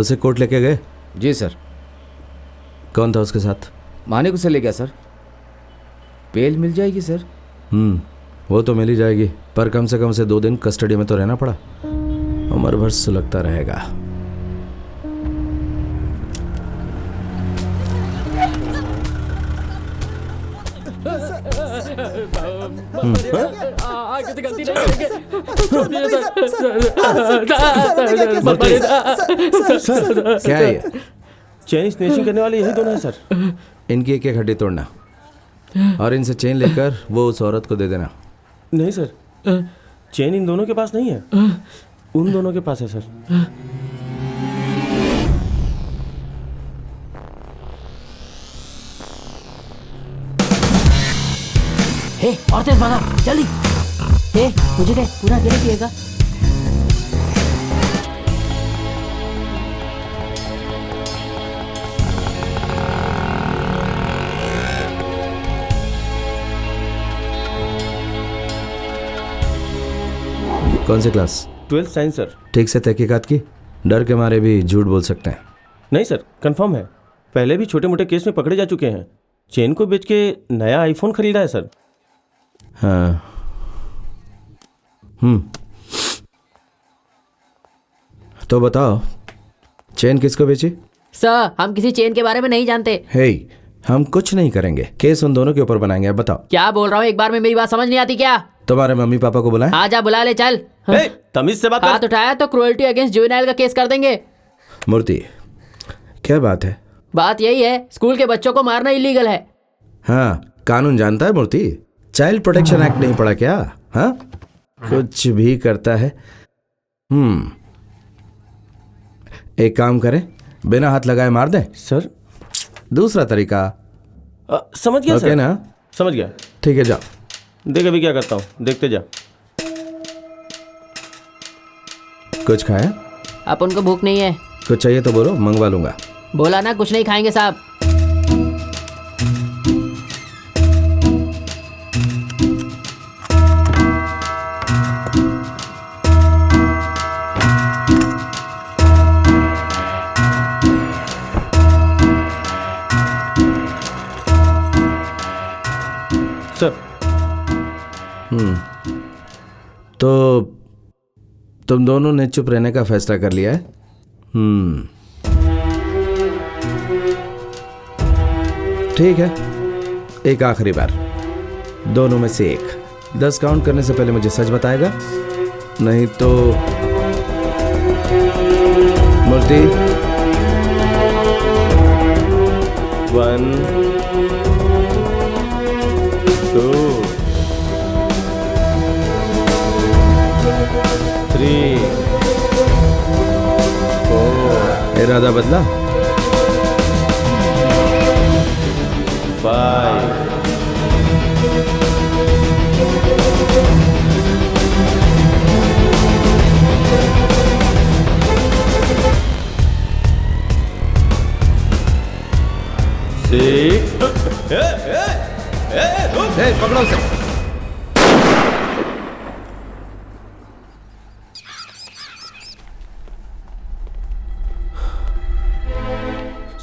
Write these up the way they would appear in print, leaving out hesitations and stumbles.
उसे कोर्ट लेके गए? जी सर। कौन था उसके साथ? मानिक उसे ले गया सर। बेल मिल जाएगी सर? वो तो मिल ही जाएगी, पर कम से कम उसे 2 दिन कस्टडी में तो रहना पड़ा। उम्र भर सुलगता रहेगा। क्या है ये? चेन स्नेचिंग करने वाले यही दोनों हैं सर। इनकी एक एक हड्डी तोड़ना और इनसे चेन लेकर वो उस औरत को दे देना। नहीं सर, चेन इन दोनों के पास नहीं है, उन दोनों के पास है सर। हे, और तेज भागा, जल्दी। हे, मुझे दे, पूरा अकेले पिएगा। कौन सी क्लास? 12th science sir. ठीक से तहकीकात की? डर के मारे भी झूठ बोल सकते हैं। नहीं सर, कंफर्म है। पहले भी छोटे मोटे केस में पकड़े जा चुके हैं। चेन को बेच के नया आईफोन खरीदा है सर। हाँ। तो बताओ, चेन किसको बेची? सर, हम किसी चेन के बारे में नहीं जानते। हे, हम कुछ नहीं करेंगे, केस उन दोनों के ऊपर बनाएंगे। अब बताओ। क्या बोल रहा हूँ, एक बार में मेरी बात समझ नहीं आती क्या? तुम्हारे मम्मी पापा को बुलाएं? आ जा, बुला ले, चल। तमीज से बात कर। हाथ उठाया तो क्रूएल्टी अगेंस्ट जुवेनाइल का केस कर देंगे। मूर्ति, क्या बात है? बात यही है, स्कूल के बच्चों को मारना इलीगल है। हाँ, कानून जानता है मूर्ति? चाइल्ड प्रोटेक्शन एक्ट नहीं पढ़ा क्या? हाँ, कुछ भी करता है। एक काम करें, बिना हाथ लगाए मार दें। सर, दूसरा तरीका। समझ गया सर। ना? समझ गया। ठीक है, जाओ। देख अभी क्या करता हूँ, देखते जा। कुछ खाया? आप उनको भूख नहीं है? कुछ चाहिए तो बोलो, मंगवा लूंगा। बोला ना, कुछ नहीं खाएंगे साहब। सर। तो तुम दोनों ने चुप रहने का फैसला कर लिया है? ठीक है, एक आखिरी बार, दोनों में से एक 10 काउंट करने से पहले मुझे सच बताएगा, नहीं तो मूर्ति। 1 2 3 4। इरादा बदला? 5 6। पकड़ो उसे।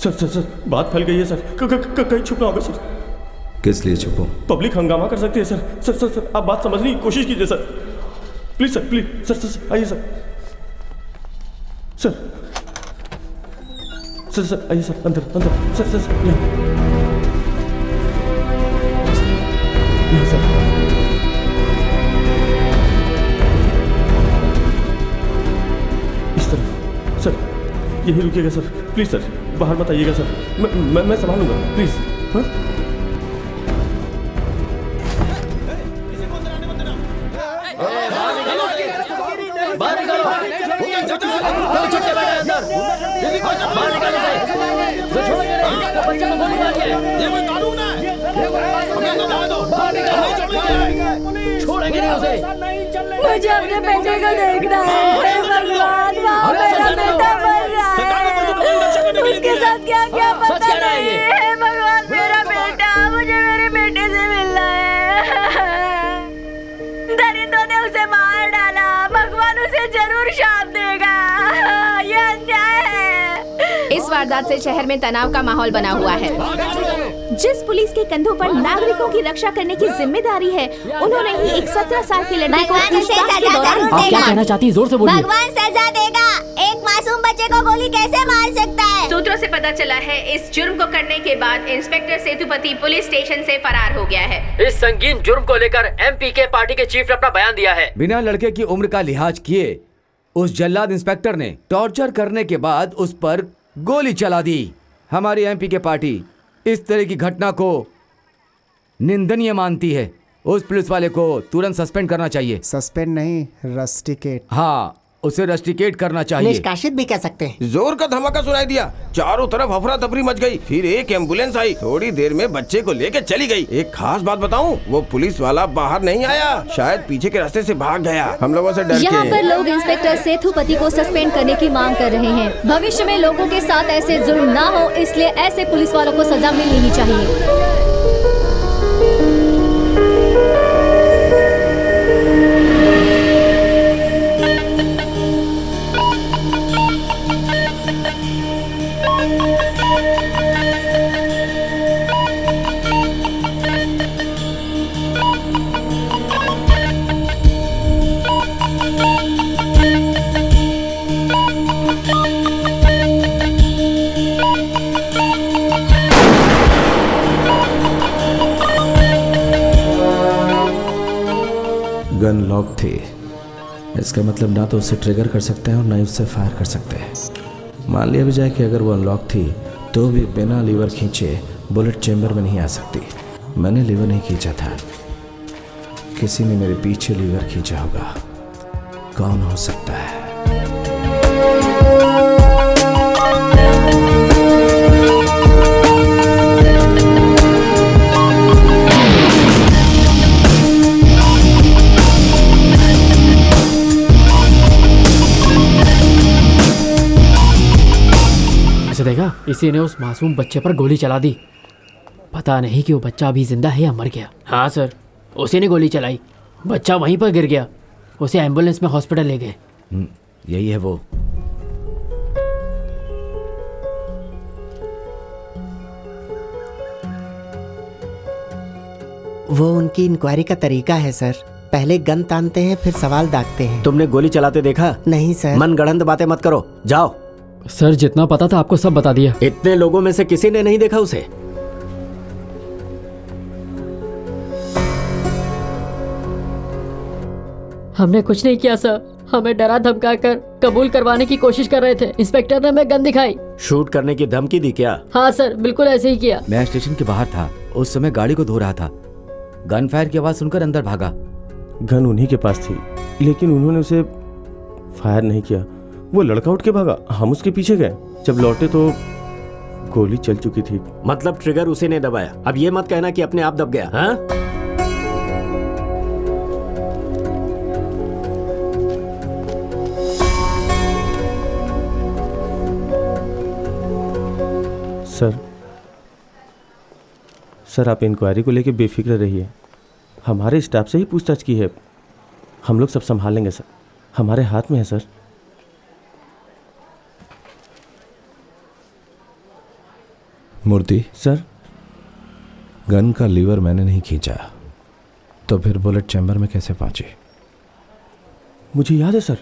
सर, बात फैल गई है सर। कहीं छुपना होगा सर। किस लिए छुपो? पब्लिक हंगामा कर सकती है सर। सर, आप बात समझने की कोशिश कीजिए sir. Please sir, please sir, आइए सर। सर, आइए सर, अंदर। सर, यहाँ सर। इस तरफ सर, यही रुकिएगा सर। प्लीज सर, बाहर मत आइएगा सर। मैं संभालूंगा, प्लीज। हाँ? छोड़ेंगे नहीं उसे। मुझे अपने बेटे को देखना है। भगवान, वहाँ मेरा बेटा मर रहा है। उसके साथ क्या क्या पता नहीं है। भगवान, मेरा बेटा, मुझे मेरे बेटे से मिलना है। दरिंदों ने उसे मार डाला। भगवान उसे जरूर शाप देगा। ये अन्याय है। इस वारदात से शहर में तनाव का माहौल बना हुआ है। जिस पुलिस के कंधों पर नागरिकों की रक्षा करने की जिम्मेदारी है, उन्होंने ही एक 17 साल की लड़की को पूछताछ के दौरान आप क्या कहना चाहती हैं? जोर से बोलिए। भगवान सजा देगा। एक मासूम बच्चे को गोली कैसे मार सकता है? सूत्रों से पता चला है इस जुर्म को करने के बाद इंस्पेक्टर सेतुपति पुलिस स्टेशन से फरार हो गया है। इस संगीन जुर्म को लेकर एमपीके पार्टी के चीफ ने अपना बयान दिया है। बिना लड़के की उम्र का लिहाज किए उस जल्लाद इंस्पेक्टर ने टॉर्चर करने के बाद उस पर गोली चला दी। हमारी एमपीके पार्टी इस तरह की घटना को निंदनीय मानती है। उस पुलिस वाले को तुरंत सस्पेंड करना चाहिए। सस्पेंड नहीं, रस्टिकेट। हाँ, उसे रस्टिकेट करना चाहिए। निष्कासित भी कह सकते हैं। जोर का धमाका सुनाई दिया, चारों तरफ अफरा तफरी मच गई। फिर एक एम्बुलेंस आई, थोड़ी देर में बच्चे को लेके चली गई। एक खास बात बताऊं, वो पुलिस वाला बाहर नहीं आया, शायद पीछे के रास्ते से भाग गया। हम लोगों से डर के। यहाँ पर लोग इंस्पेक्टर सेतुपति को सस्पेंड करने की मांग कर रहे हैं। भविष्य में लोगों के साथ ऐसे जुर्म ना हो, इसलिए ऐसे पुलिस वालों को सजा मिलनी ही चाहिए। गन लॉक थी, इसका मतलब ना तो उसे ट्रिगर कर सकते हैं और ना ही उससे फायर कर सकते हैं। मान लिया भी जाए कि अगर वो अनलॉक थी तो भी बिना लीवर खींचे बुलेट चेंबर में नहीं आ सकती। मैंने लीवर नहीं खींचा था, किसी ने मेरे पीछे लीवर खींचा होगा। कौन हो सकता है? ऐसे देखा, इसी ने उस मासूम बच्चे पर गोली चला दी। पता नहीं कि वो बच्चा अभी जिंदा है या मर गया। हाँ सर, उसी ने गोली चलाई, बच्चा वहीं पर गिर गया, उसे एम्बुलेंस में हॉस्पिटल ले गए। यही है वो। वो उनकी इंक्वायरी का तरीका है सर। पहले गन तानते हैं, फिर सवाल दागते हैं। तुमने गोली चलाते देखा? नहीं सर। मन गढ़ंत बातें मत करो, जाओ। सर, जितना पता था आपको सब बता दिया। इतने लोगों में से किसी ने नहीं देखा उसे? हमने कुछ नहीं किया सर, हमें डरा धमका कर कबूल करवाने की कोशिश कर रहे थे। इंस्पेक्टर ने हमें गन दिखाई। शूट करने की धमकी दी क्या? हाँ सर, बिल्कुल ऐसे ही किया। मैं स्टेशन के बाहर था, उस समय गाड़ी को धो रहा था। गन फायर की आवाज सुनकर अंदर भागा। गन उन्हीं के पास थी, लेकिन उन्होंने उसे फायर नहीं किया। वो लड़का उठ के भागा, हम उसके पीछे गए। जब लौटे तो गोली चल चुकी थी। मतलब ट्रिगर उसी ने दबाया। अब ये मत कहना कि अपने आप दब गया। हाँ? सर आप इंक्वायरी को लेके बेफिक्र रहिए। हमारे स्टाफ से ही पूछताछ की है, हम लोग सब संभाल लेंगे सर। हमारे हाथ में है सर। मूर्ति सर, गन का लीवर मैंने नहीं खींचा, तो फिर बुलेट चैम्बर में कैसे पहुंची? मुझे याद है सर,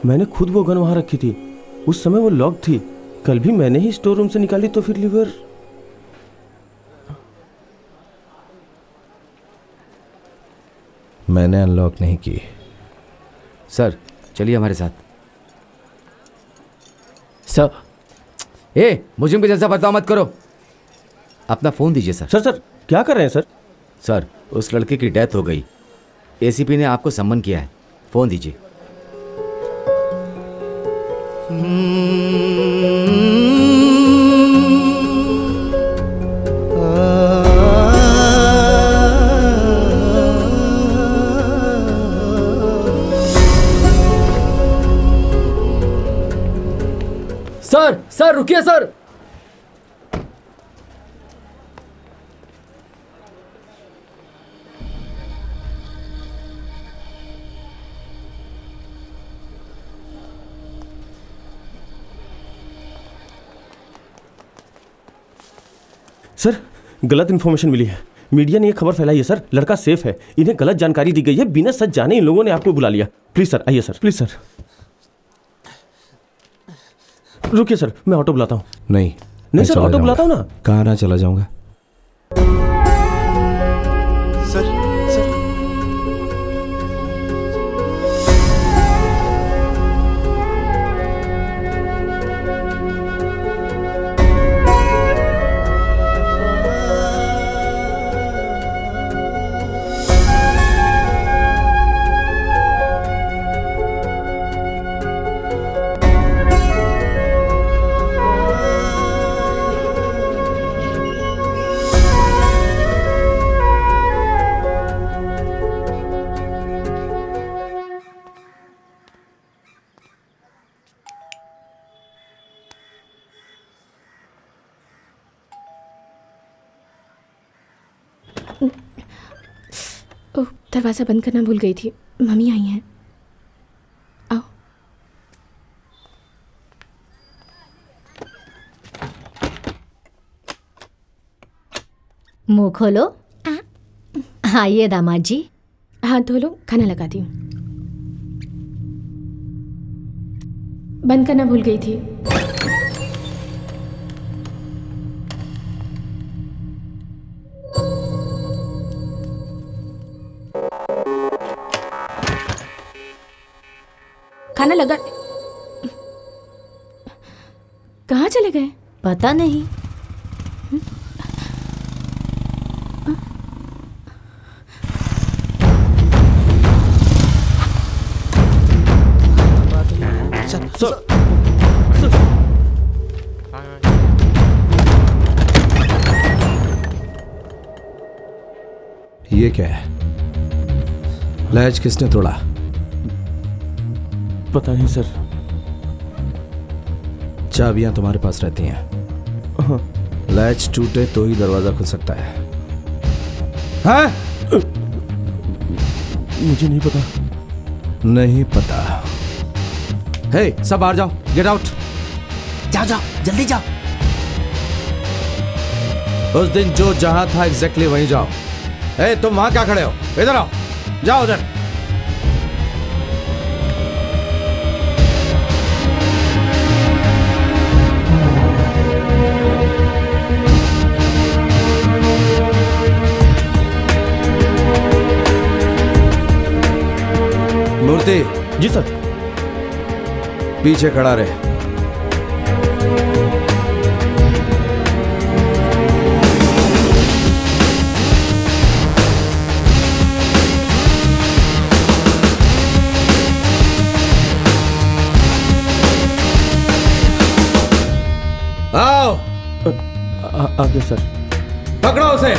मैंने खुद वो गन वहां रखी थी। उस समय वो लॉक थी। कल भी मैंने ही स्टोर रूम से निकाली, तो फिर लीवर। मैंने अनलॉक नहीं की। सर चलिए हमारे साथ। सर, मुझे जैसा बर्ताव मत करो। अपना फोन दीजिए सर। सर क्या कर रहे हैं सर? सर, उस लड़के की डेथ हो गई। एसीपी ने आपको सम्मन किया है, फोन दीजिए। सर रुकिए सर। सर गलत इन्फॉर्मेशन मिली है, मीडिया ने ये खबर फैलाई है सर, लड़का सेफ है, इन्हें गलत जानकारी दी गई है, बिना सच जाने इन लोगों ने आपको बुला लिया। प्लीज सर आइए सर, प्लीज सर। रुकिए सर, मैं ऑटो बुलाता हूँ। नहीं नहीं सर, ऑटो बुलाता हूँ ना। कहाँ ना चला जाऊंगा। सर सर ओह, दरवाज़ा बंद करना भूल गई थी। मम्मी आई हैं। आओ। मुंह खोलो। आइए दामाद जी। हाथ धो लो, खाना लगाती हूँ। बंद करना भूल गई थी। खाना लगा। कहाँ चले गए? पता नहीं। ये क्या है? लैच किसने तोड़ा? पता नहीं सर। चाबियां तुम्हारे पास रहती हैं। हाँ। लैच टूटे तो ही दरवाजा खुल सकता है। हाँ? मुझे नहीं पता। नहीं पता। हे, सब बाहर जाओ। Get out. जाओ जाओ जल्दी जाओ। उस दिन जो जहां था एग्जैक्टली वहीं जाओ। हे, तुम वहां क्या खड़े हो? इधर आओ। जाओ उधर। मूर्ति। जी सर। पीछे खड़ा रहे। आओ। आगे सर। पकड़ो उसे।